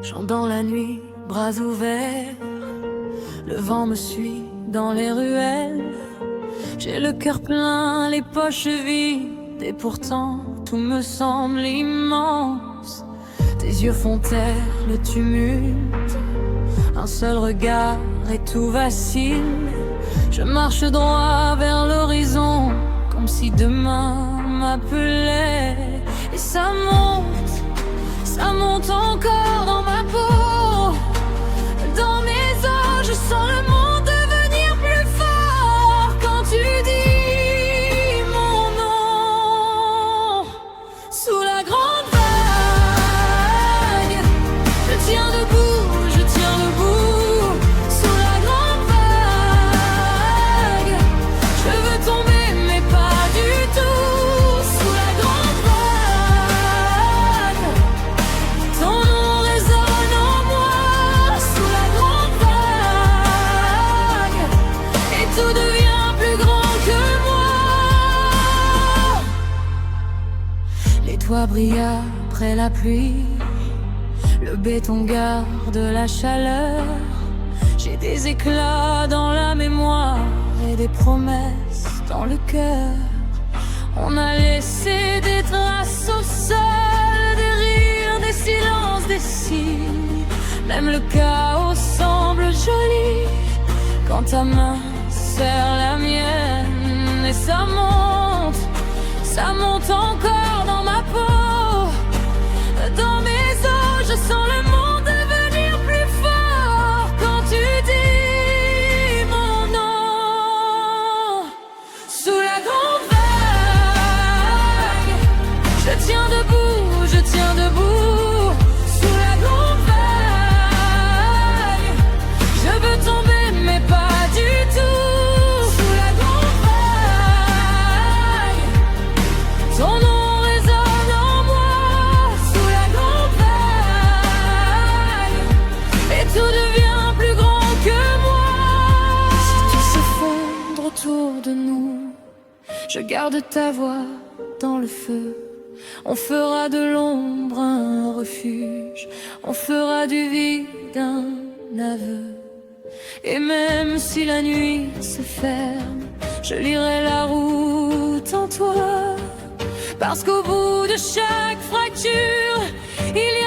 Chant dans la nuit, bras ouverts, le vent me suit dans les ruelles. J'ai le cœur plein, les poches vides, et pourtant tout me semble immense. Tes yeux font taire le tumulte, un seul regard et tout vacille. Je marche droit vers l'horizon, comme si demain m'appelait. Et ça monte encore dans ma peau. Dans mes os, je sens le monde devenir plus fort quand tu dis mon nom. Sous la grande vague, je tiens debout, je tiens debout. Sous la grande vague, je veux tomber mais pas du tout. Sous la grande vague, ton nom résonne en moi. Sous la grande vague, et tout devient plus grand que moi. Les toits brillent après la pluie, le béton garde la chaleur. J'ai des éclats dans la mémoire et des promesses dans le cœur. On a laissé des traces au sol, des rires, des silences, des signes. Même le chaos semble joli quand ta main serre la mienne. Et ça monte encore dans ma peau. Dans mes os, je sens le monde devenir plus fort quand tu dis mon nom. Sous la grande vague, je tiens debout, je tiens debout. Sous la grande vague, je veux tomber mais pas du tout. Sous la grande vague, ton nom résonne en moi. Sous la grande vague, et tout devient plus grand que moi. Si tout s'effondre autour de nous, je garde ta voix dans le feu. On fera de l'ombre un refuge, on fera du vide un aveu. Et même si la nuit se ferme, je lirai la route en toi. Parce qu'au bout de chaque fracture, il y